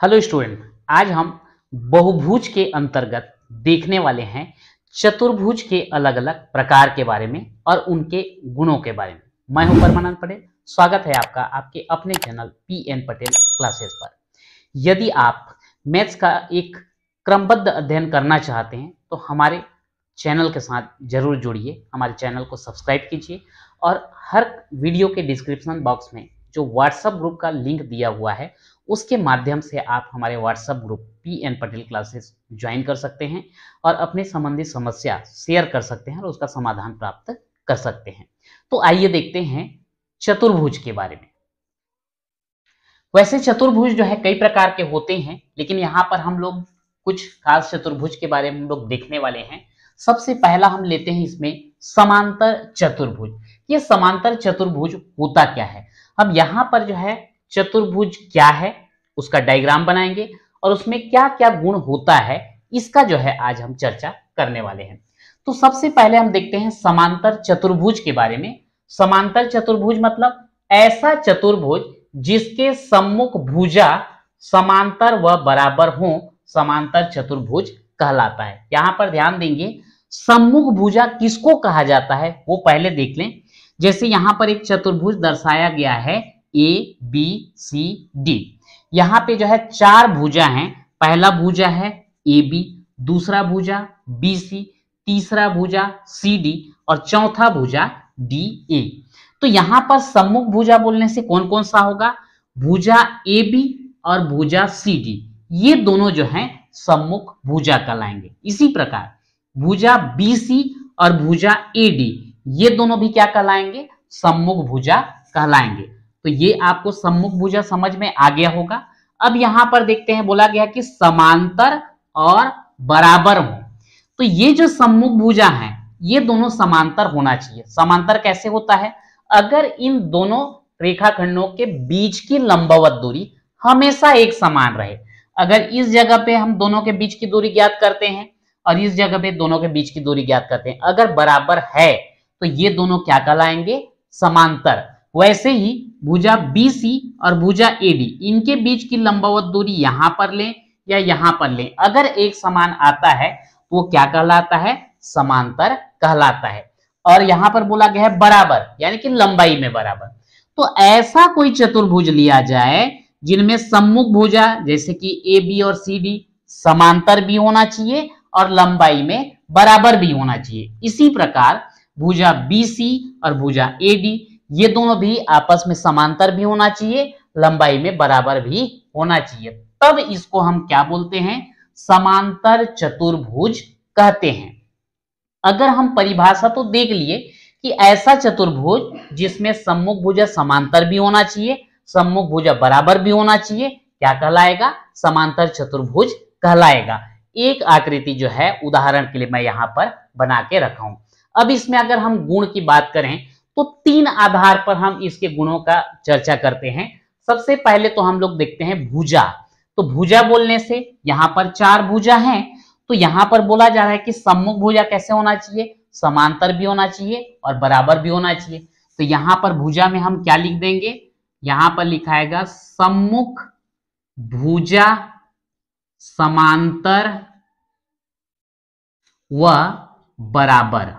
Hello student, आज हम बहुभुज के अंतर्गत देखने वाले हैं चतुर्भुज के अलग अलग प्रकार के बारे में और उनके गुणों के बारे में। मैं हूं परमानंद पटेल। स्वागत है आपका आपके अपने चैनल पीएन पटेल क्लासेस पर। यदि आप मैथ्स का एक क्रमबद्ध अध्ययन करना चाहते हैं तो हमारे चैनल के साथ जरूर जुड़िए, हमारे चैनल को सब्सक्राइब कीजिए और हर वीडियो के डिस्क्रिप्शन बॉक्स में जो व्हाट्सएप ग्रुप का लिंक दिया हुआ है उसके माध्यम से आप हमारे WhatsApp group PN Patel classes join कर सकते हैं और अपने संबंधित समस्या शेयर कर सकते हैं और उसका समाधान प्राप्त कर सकते हैं। तो आइए देखते हैं चतुर्भुज के बारे में। वैसे चतुर्भुज जो है कई प्रकार के होते हैं, लेकिन यहाँ पर हम लोग कुछ खास चतुर्भुज के बारे में हम लोग देखने वाले हैं। सबसे पहला हम लेते हैं इसमें समांतर चतुर्भुज। ये समांतर चतुर्भुज होता क्या है? अब यहाँ पर जो है चतुर्भुज क्या है उसका डायग्राम बनाएंगे और उसमें क्या क्या गुण होता है इसका जो है आज हम चर्चा करने वाले हैं। तो सबसे पहले हम देखते हैं समांतर चतुर्भुज के बारे में। समांतर चतुर्भुज मतलब ऐसा चतुर्भुज जिसके सम्मुख भुजा समांतर व बराबर हो, समांतर चतुर्भुज कहलाता है। यहां पर ध्यान देंगे, सम्मुख भुजा किसको कहा जाता है वो पहले देख लें। जैसे यहां पर एक चतुर्भुज दर्शाया गया है ए बी सी डी। यहां पे जो है चार भुजा हैं। पहला भुजा है ए बी, दूसरा भुजा बी सी, तीसरा भुजा सी डी और चौथा भुजा डी ए। तो यहां पर सम्मुख भुजा बोलने से कौन कौन सा होगा? भुजा ए बी और भुजा सी डी, ये दोनों जो हैं सम्मुख भुजा कहलाएंगे। इसी प्रकार भुजा बी सी और भुजा ए डी, ये दोनों भी क्या कहलाएंगे? सम्मुख भुजा कहलाएंगे। तो ये आपको सम्मुख भुजा समझ में आ गया होगा। अब यहां पर देखते हैं, बोला गया कि समांतर और बराबर हो। तो ये जो सम्मुख भुजा है ये दोनों समांतर होना चाहिए। समांतर कैसे होता है? अगर इन दोनों रेखाखंडों के बीच की लंबवत दूरी हमेशा एक समान रहे। अगर इस जगह पे हम दोनों के बीच की दूरी ज्ञात करते हैं और इस जगह पे दोनों के बीच की दूरी ज्ञात करते हैं, अगर बराबर है तो ये दोनों क्या कहलाएंगे? समांतर। वैसे ही भुजा BC और भुजा AD, इनके बीच की लंबवत दूरी यहां पर लें या यहां पर लें, अगर एक समान आता है तो वो क्या कहलाता है? समांतर कहलाता है। और यहां पर बोला गया है बराबर, यानी कि लंबाई में बराबर। तो ऐसा कोई चतुर्भुज लिया जाए जिनमें सम्मुख भुजा जैसे कि AB और CD समांतर भी होना चाहिए और लंबाई में बराबर भी होना चाहिए। इसी प्रकार भुजा BC और भुजा AD, ये दोनों भी आपस में समांतर भी होना चाहिए, लंबाई में बराबर भी होना चाहिए। तब इसको हम क्या बोलते हैं? समांतर चतुर्भुज कहते हैं। अगर हम परिभाषा तो देख लिए कि ऐसा चतुर्भुज जिसमें सम्मुख भुजा समांतर भी होना चाहिए, सम्मुख भुजा बराबर भी होना चाहिए, क्या कहलाएगा? समांतर चतुर्भुज कहलाएगा। एक आकृति जो है उदाहरण के लिए मैं यहां पर बना के रखा हूं। अब इसमें अगर हम गुण की बात करें तो तीन आधार पर हम इसके गुणों का चर्चा करते हैं। सबसे पहले तो हम लोग देखते हैं भुजा। तो भुजा बोलने से यहां पर चार भुजा हैं, तो यहां पर बोला जा रहा है कि सम्मुख भुजा कैसे होना चाहिए? समांतर भी होना चाहिए और बराबर भी होना चाहिए। तो यहां पर भुजा में हम क्या लिख देंगे? यहां पर लिखाएगा सम्मुख भुजा समांतर व बराबर।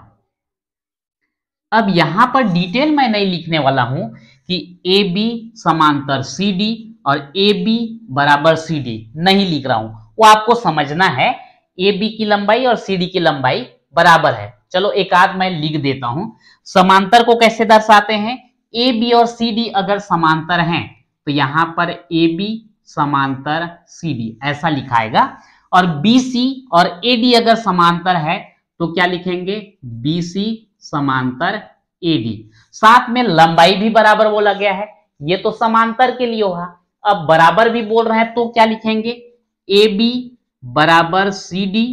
अब यहां पर डिटेल मैं नहीं लिखने वाला हूं कि AB समांतर CD और AB बराबर CD, नहीं लिख रहा हूं। वो आपको समझना है AB की लंबाई और CD की लंबाई बराबर है। चलो एक आध मैं लिख देता हूं। समांतर को कैसे दर्शाते हैं? AB और CD अगर समांतर हैं तो यहां पर AB समांतर CD ऐसा लिखाएगा, और BC और AD अगर समांतर है तो क्या लिखेंगे? BC समांतर AD। साथ में लंबाई भी बराबर बोला गया है, ये तो समांतर के लिए होगा। अब बराबर भी बोल रहे हैं तो क्या लिखेंगे? AB बराबर CD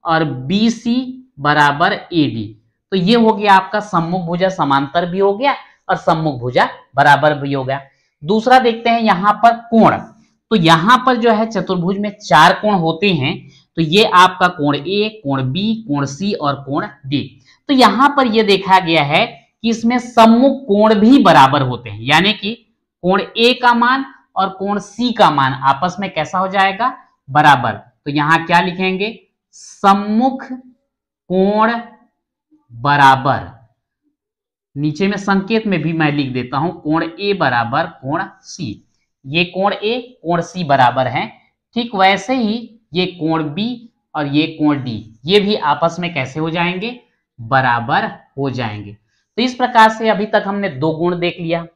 और BC बराबर AD। तो ये हो गया आपका सम्मुख भुजा समांतर भी हो गया और सम्मुख भुजा बराबर भी हो गया। दूसरा देखते हैं यहां पर कोण। तो यहां पर जो है चतुर्भुज में चार कोण होते हैं। तो ये आपका कोण A, कोण B, कोण C और कोण D। तो यहां पर यह देखा गया है कि इसमें सम्मुख कोण भी बराबर होते हैं, यानी कि कोण A का मान और कोण सी का मान आपस में कैसा हो जाएगा, बराबर। तो यहां क्या लिखेंगे, सम्मुख कोण बराबर, नीचे में संकेत में भी मैं लिख देता हूं, कोण ए बराबर कोण सी। ये कोण ए कोण सी बराबर है। ठीक वैसे ही ये कोण बी और ये कोण डी, ये भी आपस में कैसे हो जाएंगे, बराबर हो जाएंगे। तो इस प्रकार से अभी तक हमने दो गुण देख लिया।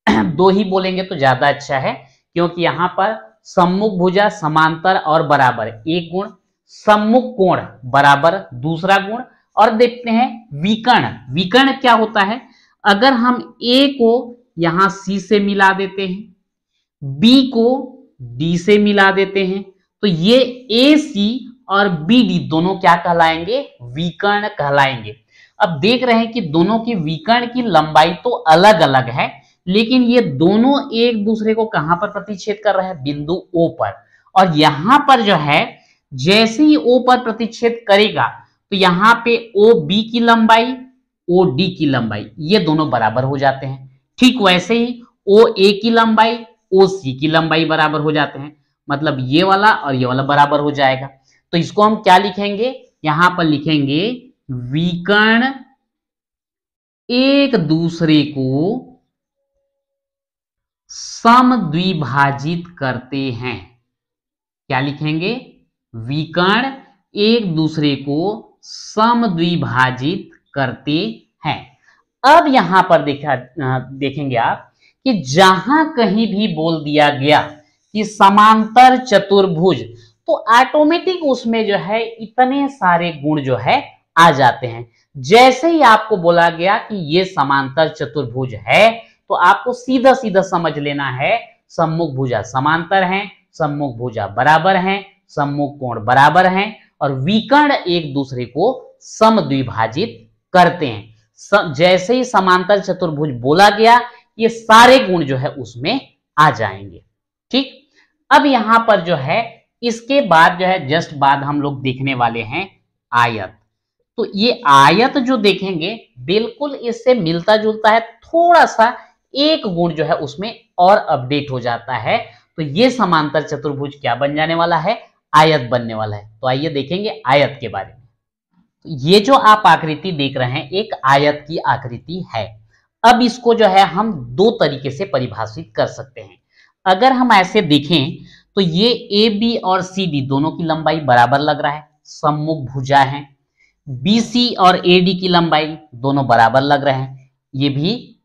दो ही बोलेंगे तो ज्यादा अच्छा है, क्योंकि यहां पर सम्मुख भुजा समांतर और बराबर एक गुण, सम्मुख कोण बराबर दूसरा गुण, और देखते हैं विकर्ण। विकर्ण क्या होता है, अगर हम ए को यहां सी से मिला देते हैं, बी को डी से मिला देते हैं, तो ये ए सी और बी डी दोनों क्या कहलाएंगे, विकर्ण कहलाएंगे। अब देख रहे हैं कि दोनों की विकर्ण की लंबाई तो अलग अलग है, लेकिन ये दोनों एक दूसरे को कहां पर प्रतिच्छेद कर रहे हैं, बिंदु ओ पर। और यहां पर जो है जैसे ही ओ पर प्रतिच्छेद करेगा तो यहां पे ओ बी की लंबाई, ओ डी की लंबाई, ये दोनों बराबर हो जाते हैं। ठीक वैसे ही ओ ए की लंबाई, ओ सी की लंबाई बराबर हो जाते हैं, मतलब ये वाला और ये वाला बराबर हो जाएगा। तो इसको हम क्या लिखेंगे, यहां पर लिखेंगे विकर्ण एक दूसरे को समद्विभाजित करते हैं। क्या लिखेंगे, विकर्ण एक दूसरे को समद्विभाजित करते हैं। अब यहां पर देखेंगे आप कि जहां कहीं भी बोल दिया गया कि समांतर चतुर्भुज, तो ऑटोमेटिक उसमें जो है इतने सारे गुण जो है आ जाते हैं। जैसे ही आपको बोला गया कि ये समांतर चतुर्भुज है, तो आपको सीधा सीधा समझ लेना है सम्मुख भुजा समांतर हैं, सम्मुख भुजा बराबर हैं, सम्मुख कोण बराबर हैं, और विकर्ण एक दूसरे को समद्विभाजित करते हैं। जैसे ही समांतर चतुर्भुज बोला गया, ये सारे गुण जो है उसमें आ जाएंगे। ठीक, अब यहां पर जो है इसके बाद जो है जस्ट बाद हम लोग देखने वाले हैं आयत। तो ये आयत जो देखेंगे बिल्कुल इससे मिलता जुलता है, थोड़ा सा एक गुण जो है उसमें और अपडेट हो जाता है। तो ये समांतर चतुर्भुज क्या बन जाने वाला है, आयत बनने वाला है। तो आइए देखेंगे आयत के बारे में। तो ये जो आप आकृति देख रहे हैं एक आयत की आकृति है। अब इसको जो है हम दो तरीके से परिभाषित कर सकते हैं। अगर हम ऐसे देखें तो ये ए बी और सी डी दोनों की लंबाई बराबर लग रहा है, सम्मुख भुजा है। बी सी और ए डी की लंबाई दोनों बराबर लग रहे हैं, ये भी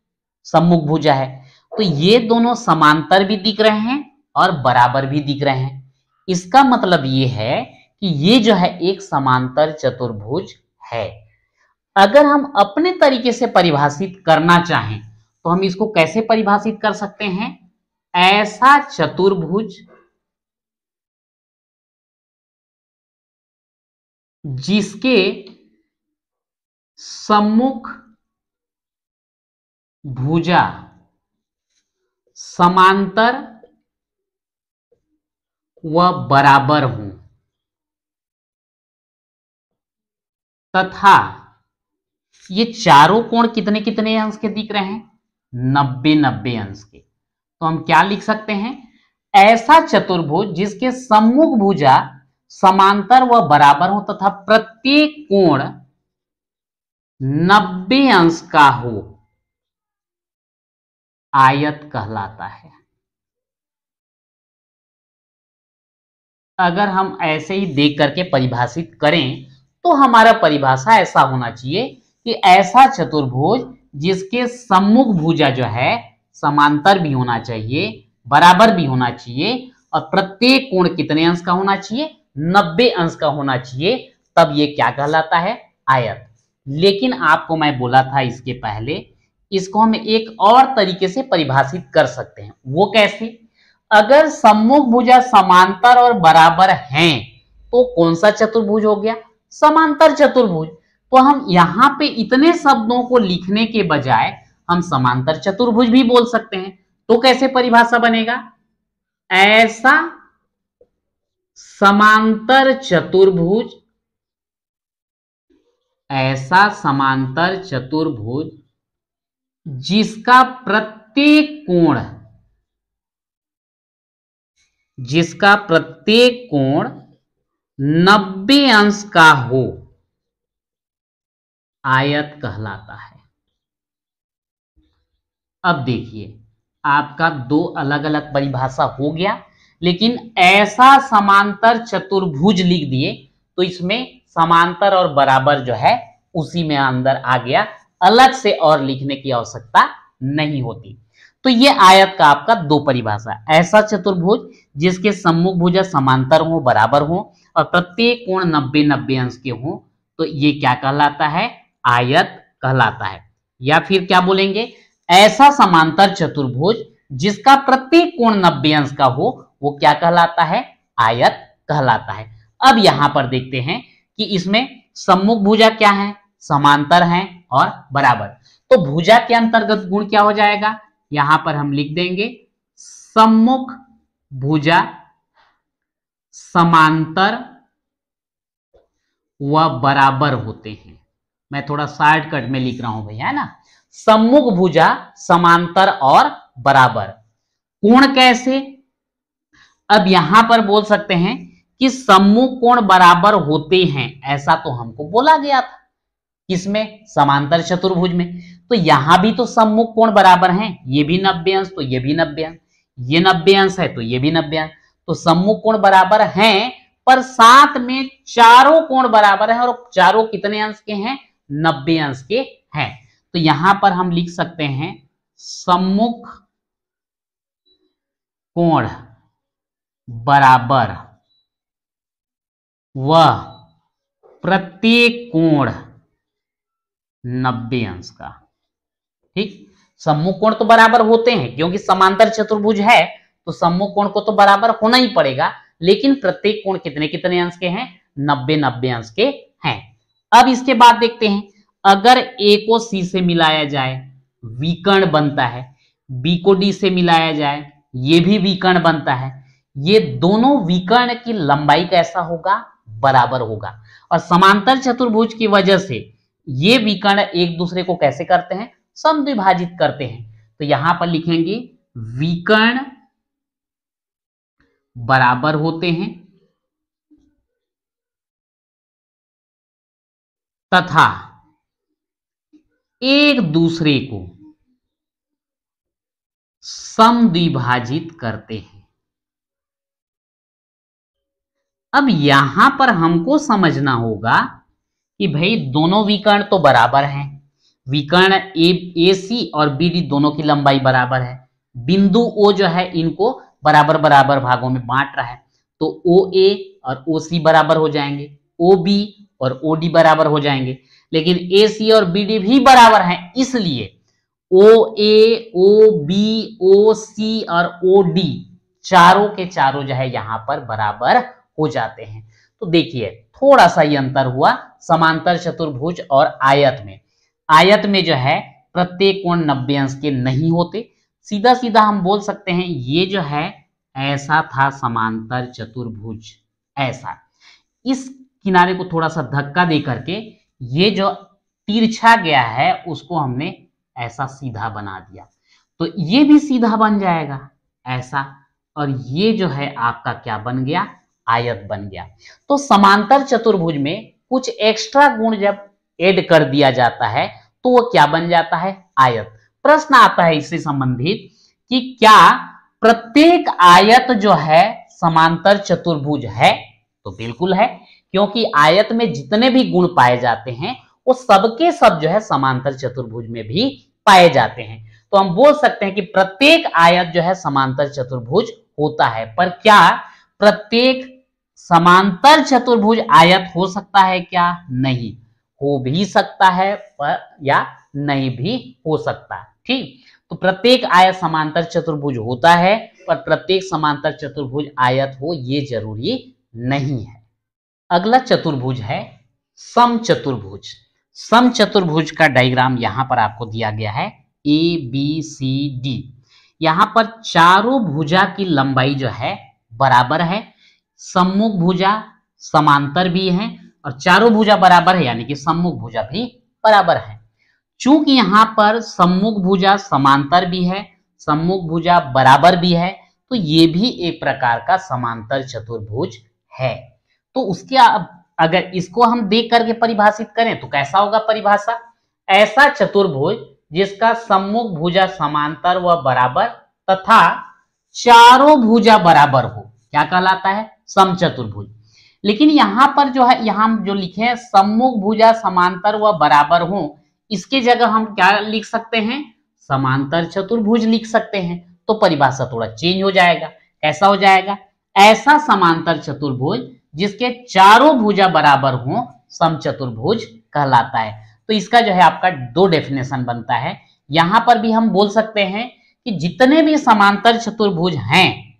सम्मुख भुजा है। तो ये दोनों समांतर भी दिख रहे हैं और बराबर भी दिख रहे हैं। इसका मतलब ये है कि ये जो है एक समांतर चतुर्भुज है। अगर हम अपने तरीके से परिभाषित करना चाहें तो हम इसको कैसे परिभाषित कर सकते हैं, ऐसा चतुर्भुज जिसके सम्मुख भुजा समांतर व बराबर हों तथा ये चारों कोण कितने कितने अंश के दिख रहे हैं, 90-90 अंश के। तो हम क्या लिख सकते हैं, ऐसा चतुर्भुज जिसके सम्मुख भुजा समांतर व बराबर हो तथा प्रत्येक कोण 90 अंश का हो, आयत कहलाता है। अगर हम ऐसे ही देख करके परिभाषित करें तो हमारा परिभाषा ऐसा होना चाहिए कि ऐसा चतुर्भुज जिसके सम्मुख भुजा जो है समांतर भी होना चाहिए, बराबर भी होना चाहिए, और प्रत्येक कोण कितने अंश का होना चाहिए, 90 अंश का होना चाहिए, तब ये क्या कहलाता है, आयत। लेकिन आपको मैं बोला था इसके पहले, इसको हम एक और तरीके से परिभाषित कर सकते हैं। वो कैसे, अगर सम्मुख भुजा समांतर और बराबर हैं तो कौन सा चतुर्भुज हो गया, समांतर चतुर्भुज। तो हम यहां पे इतने शब्दों को लिखने के बजाय हम समांतर चतुर्भुज भी बोल सकते हैं। तो कैसे परिभाषा बनेगा, ऐसा समांतर चतुर्भुज, ऐसा समांतर चतुर्भुज जिसका प्रत्येक कोण जिसका प्रत्येक कोण 90 अंश का हो आयत कहलाता है। अब देखिए, आपका दो अलग अलग परिभाषा हो गया, लेकिन ऐसा समांतर चतुर्भुज लिख दिए तो इसमें समांतर और बराबर जो है उसी में अंदर आ गया, अलग से और लिखने की आवश्यकता नहीं होती। तो ये आयत का आपका दो परिभाषा, ऐसा चतुर्भुज जिसके सम्मुख भुजा समांतर हो, बराबर हो और प्रत्येक कोण 90-90 अंश के हो, तो ये क्या कहलाता है? आयत कहलाता है। या फिर क्या बोलेंगे? ऐसा समांतर चतुर्भुज जिसका प्रत्येक कोण 90 अंश का हो, वो क्या कहलाता है? आयत कहलाता है। अब यहां पर देखते हैं कि इसमें सम्मुख भुजा क्या है? समांतर है और बराबर। तो भुजा के अंतर्गत गुण क्या हो जाएगा? यहां पर हम लिख देंगे सम्मुख भुजा समांतर व बराबर होते हैं। मैं थोड़ा शॉर्टकट में लिख रहा हूं भैया, है ना। सम्मुख भुजा समांतर और बराबर। कोण कैसे? अब यहां पर बोल सकते हैं कि सम्मुख कोण बराबर होते हैं, ऐसा तो हमको बोला गया था किसमें? समांतर चतुर्भुज में। तो यहां भी तो सम्मुख कोण बराबर हैं, ये भी 90 अंश तो ये भी 90 अंश, ये 90 अंश है तो ये भी 90 अंश, तो सम्मुख कोण बराबर हैं, पर साथ में चारों कोण बराबर हैं और चारों कितने अंश के हैं? 90 अंश के हैं। तो यहां पर हम लिख सकते हैं सम्मुख कोण बराबर व प्रत्येक कोण 90 अंश का। ठीक, सम्मुख कोण तो बराबर होते हैं क्योंकि समांतर चतुर्भुज है, तो सम्मुख कोण को तो बराबर होना ही पड़ेगा, लेकिन प्रत्येक कोण कितने कितने अंश के हैं? 90-90 अंश के हैं। अब इसके बाद देखते हैं, अगर ए को सी से मिलाया जाए विकर्ण बनता है, बी को डी से मिलाया जाए ये भी विकर्ण बनता है। ये दोनों विकर्ण की लंबाई कैसा होगा? बराबर होगा। और समांतर चतुर्भुज की वजह से ये विकर्ण एक दूसरे को कैसे करते हैं? समद्विभाजित करते हैं। तो यहां पर लिखेंगे विकर्ण बराबर होते हैं तथा एक दूसरे को समद्विभाजित करते हैं। अब यहां पर हमको समझना होगा कि भाई दोनों विकर्ण तो बराबर हैं, विकर्ण ए सी और बी डी दोनों की लंबाई बराबर है, बिंदु ओ जो है इनको बराबर बराबर भागों में बांट रहा है, तो ओ ए और ओ सी बराबर हो जाएंगे, ओ बी और ओ डी बराबर हो जाएंगे। लेकिन ए सी और बी डी भी बराबर हैं, इसलिए ओ ए, ओ बी, ओ सी और ओ डी चारों के चारों जो है यहां पर बराबर हो जाते हैं। तो देखिए थोड़ा सा ही अंतर हुआ समांतर चतुर्भुज और आयत में। आयत में जो है प्रत्येक कोण 90 अंश के नहीं होते, सीधा सीधा हम बोल सकते हैं ये जो है ऐसा था समांतर चतुर्भुज, ऐसा। इस किनारे को थोड़ा सा धक्का दे करके ये जो तिरछा गया है उसको हमने ऐसा सीधा बना दिया, तो ये भी सीधा बन जाएगा ऐसा, और ये जो है आपका क्या बन गया? आयत बन गया। तो समांतर चतुर्भुज में कुछ एक्स्ट्रा गुण जब ऐड कर दिया जाता है तो वो क्या बन जाता है? आयत। प्रश्न आता है इससे संबंधित कि क्या प्रत्येक आयत जो है समांतर चतुर्भुज है? तो बिल्कुल है, क्योंकि आयत में जितने भी गुण पाए जाते हैं वो सबके सब जो है समांतर चतुर्भुज में भी पाए जाते हैं। तो हम बोल सकते हैं कि प्रत्येक आयत जो है समांतर चतुर्भुज होता है। पर क्या प्रत्येक समांतर चतुर्भुज आयत हो सकता है क्या? नहीं, हो भी सकता है पर या नहीं भी हो सकता। ठीक, तो प्रत्येक आयत समांतर चतुर्भुज होता है, पर प्रत्येक समांतर चतुर्भुज आयत हो ये जरूरी नहीं है। अगला चतुर्भुज है समचतुर्भुज। समचतुर्भुज का डायग्राम यहां पर आपको दिया गया है ए बी सी डी। यहां पर चारों भुजा की लंबाई जो है बराबर है, सम्मुख भुजा समांतर भी है और चारों भुजा बराबर है, यानी कि सम्मुख भुजा भी बराबर है। चूंकि यहां पर सम्मुख भुजा समांतर भी है, सम्मुख भुजा बराबर भी है, तो ये भी एक प्रकार का समांतर चतुर्भुज है। तो उसके अगर इसको हम देख करके परिभाषित करें तो कैसा होगा परिभाषा? ऐसा चतुर्भुज जिसका सम्मुख भुजा समांतर व बराबर तथा चारों भुजा बराबर हो, क्या कहलाता है? समचतुर्भुज। लेकिन यहां पर जो है, यहां जो लिखे हैं सम्मुख भुजा समांतर व बराबर हो, इसके जगह हम क्या लिख सकते हैं? समांतर चतुर्भुज लिख सकते हैं। तो परिभाषा थोड़ा चेंज हो जाएगा। कैसा हो जाएगा? ऐसा समांतर चतुर्भुज जिसके चारों भुजा बराबर हो समचतुर्भुज कहलाता है। तो इसका जो है आपका दो डेफिनेशन बनता है। यहां पर भी हम बोल सकते हैं कि जितने भी समांतर चतुर्भुज हैं,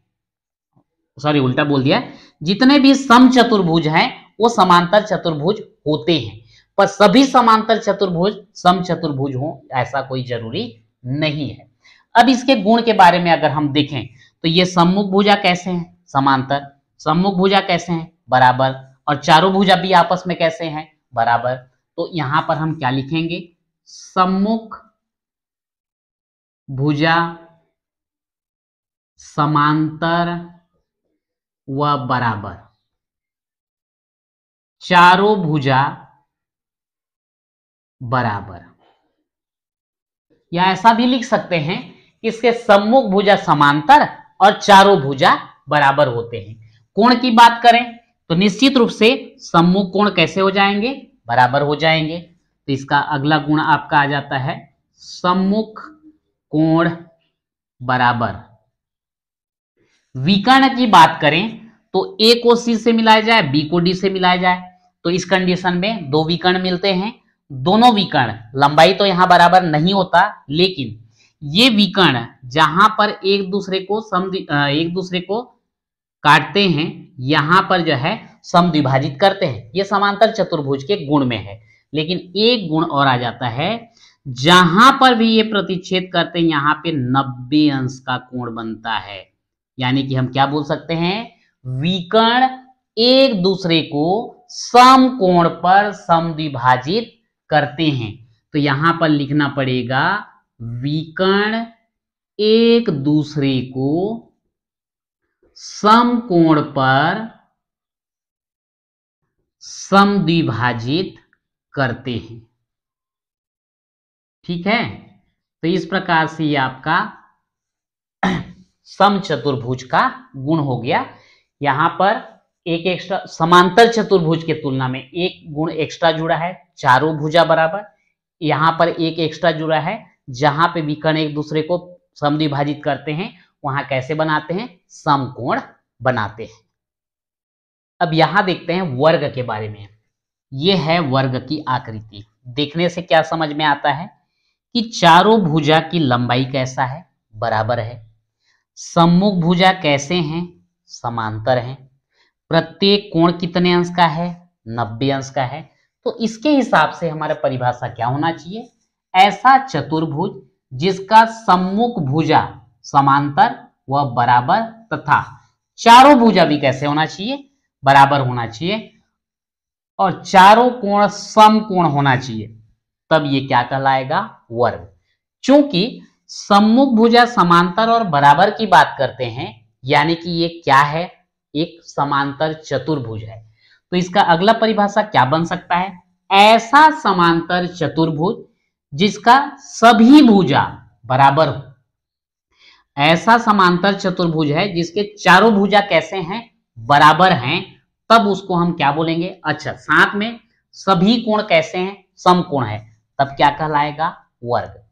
सॉरी उल्टा बोल दिया, जितने भी समचतुर्भुज हैं वो समांतर चतुर्भुज होते हैं, पर सभी समांतर चतुर्भुज समचतुर्भुज हो ऐसा कोई जरूरी नहीं है। अब इसके गुण के बारे में अगर हम देखें तो ये सम्मुख भुजा कैसे हैं? समांतर। सम्मुख भुजा कैसे हैं? बराबर। और चारों भुजा भी आपस में कैसे हैं? बराबर। तो यहां पर हम क्या लिखेंगे? सम्मुख भुजा समांतर व बराबर, चारों भुजा बराबर। या ऐसा भी लिख सकते हैं कि इसके सम्मुख भुजा समांतर और चारों भुजा बराबर होते हैं। कोण की बात करें तो निश्चित रूप से सम्मुख कोण कैसे हो जाएंगे? बराबर हो जाएंगे। तो इसका अगला गुण आपका आ जाता है सम्मुख कोण बराबर। विकर्ण की बात करें तो ए को सी से मिलाया जाए, बी को डी से मिलाया जाए, तो इस कंडीशन में दो विकर्ण मिलते हैं। दोनों विकर्ण, लंबाई तो यहां बराबर नहीं होता, लेकिन ये विकर्ण जहां पर एक दूसरे को काटते हैं, यहां पर जो है समद्विभाजित करते हैं। ये समांतर चतुर्भुज के गुण में है। लेकिन एक गुण और आ जाता है, जहां पर भी ये प्रतिच्छेद करते हैं यहां पे 90 अंश का कोण बनता है। यानी कि हम क्या बोल सकते हैं? विकर्ण एक दूसरे को समकोण पर समद्विभाजित करते हैं। तो यहां पर लिखना पड़ेगा विकर्ण एक दूसरे को समकोण पर समद्विभाजित करते हैं। ठीक है, तो इस प्रकार से ये आपका समचतुर्भुज का गुण हो गया। यहां पर एक एक्स्ट्रा, समांतर चतुर्भुज के तुलना में एक गुण एक्स्ट्रा जुड़ा है, चारों भुजा बराबर। यहां पर एक एक्स्ट्रा जुड़ा है, जहां पे विकर्ण एक दूसरे को समद्विभाजित करते हैं वहां कैसे बनाते हैं? समकोण बनाते हैं। अब यहां देखते हैं वर्ग के बारे में। यह है वर्ग की आकृति। देखने से क्या समझ में आता है कि चारों भुजा की लंबाई कैसा है? बराबर है। सम्मुख भुजा कैसे हैं? समांतर हैं। प्रत्येक कोण कितने अंश का है? 90 अंश का है। तो इसके हिसाब से हमारा परिभाषा क्या होना चाहिए? ऐसा चतुर्भुज जिसका सम्मुख भुजा समांतर व बराबर तथा चारों भुजा भी कैसे होना चाहिए? बराबर होना चाहिए, और चारों कोण समकोण होना चाहिए, तब ये क्या कहलाएगा? वर्ग। चूंकि सम्मुख भुजा समांतर और बराबर की बात करते हैं, यानी कि ये क्या है? एक समांतर चतुर्भुज है। तो इसका अगला परिभाषा क्या बन सकता है? ऐसा समांतर चतुर्भुज जिसका सभी भुजा बराबर हो। ऐसा समांतर चतुर्भुज है जिसके चारों भुजा कैसे हैं? बराबर हैं, तब उसको हम क्या बोलेंगे? अच्छा, साथ में सभी कोण कैसे हैं? समकोण है, तब क्या कहलाएगा? वर्ग।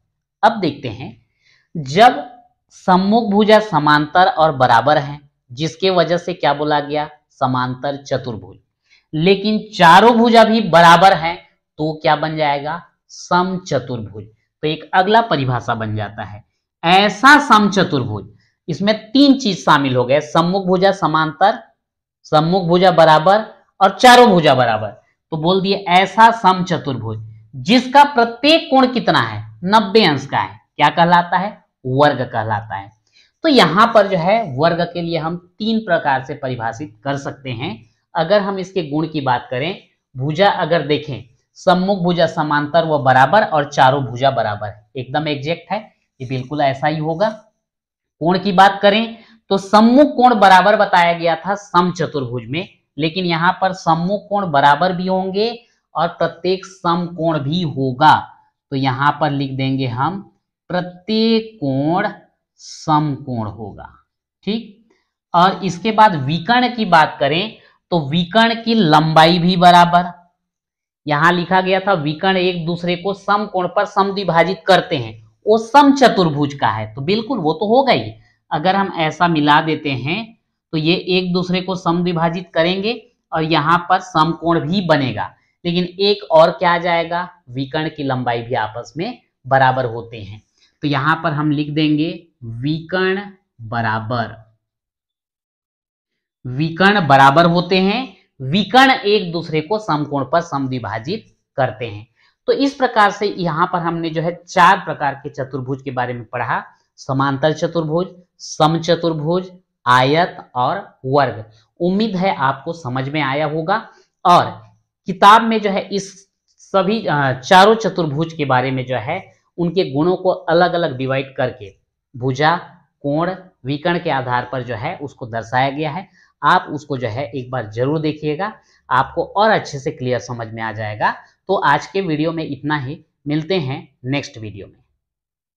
अब देखते हैं, जब सम्मुख भुजा समांतर और बराबर हैं, जिसके वजह से क्या बोला गया? समांतर चतुर्भुज। लेकिन चारों भुजा भी बराबर हैं, तो क्या बन जाएगा? समचतुर्भुज। तो एक अगला परिभाषा बन जाता है ऐसा समचतुर्भुज। इसमें तीन चीज शामिल हो गए, सम्मुख भुजा समांतर, सम्मुख भुजा बराबर और चारों भुजा बराबर। तो बोल दिए ऐसा समचतुर्भुज जिसका प्रत्येक कोण कितना है? 90 अंश का है, क्या कहलाता है? वर्ग कहलाता है। तो यहां पर जो है वर्ग के लिए हम तीन प्रकार से परिभाषित कर सकते हैं। अगर हम इसके गुण की बात करें, भुजा अगर देखें, सम्मुख भुजा समांतर व बराबर और चारों भुजा बराबर, एकदम एग्जैक्ट है, ये बिल्कुल ऐसा ही होगा। कोण की बात करें तो सम्मुख कोण बराबर बताया गया था समचतुर्भुज में, लेकिन यहां पर सम्मुख कोण बराबर भी होंगे और प्रत्येक समकोण भी होगा। तो यहां पर लिख देंगे हम प्रत्येक कोण समकोण होगा। ठीक, और इसके बाद विकर्ण की बात करें तो विकर्ण की लंबाई भी बराबर। यहां लिखा गया था विकर्ण एक दूसरे को समकोण पर समद्विभाजित करते हैं, वो समचतुर्भुज का है तो बिल्कुल वो तो होगा ही। अगर हम ऐसा मिला देते हैं तो ये एक दूसरे को समद्विभाजित करेंगे और यहाँ पर समकोण भी बनेगा। लेकिन एक और क्या आ जाएगा, विकर्ण की लंबाई भी आपस में बराबर होते हैं। तो यहां पर हम लिख देंगे विकर्ण बराबर होते हैं, विकर्ण एक दूसरे को समकोण पर समद्विभाजित करते हैं। तो इस प्रकार से यहां पर हमने जो है 4 प्रकार के चतुर्भुज के बारे में पढ़ा, समांतर चतुर्भुज, समचतुर्भुज, आयत और वर्ग। उम्मीद है आपको समझ में आया होगा। और किताब में जो है इस सभी चारों चतुर्भुज के बारे में जो है उनके गुणों को अलग अलग डिवाइड करके भुजा, कोण, विकर्ण के आधार पर जो है उसको दर्शाया गया है। आप उसको जो है एक बार जरूर देखिएगा, आपको और अच्छे से क्लियर समझ में आ जाएगा। तो आज के वीडियो में इतना ही, मिलते हैं नेक्स्ट वीडियो में।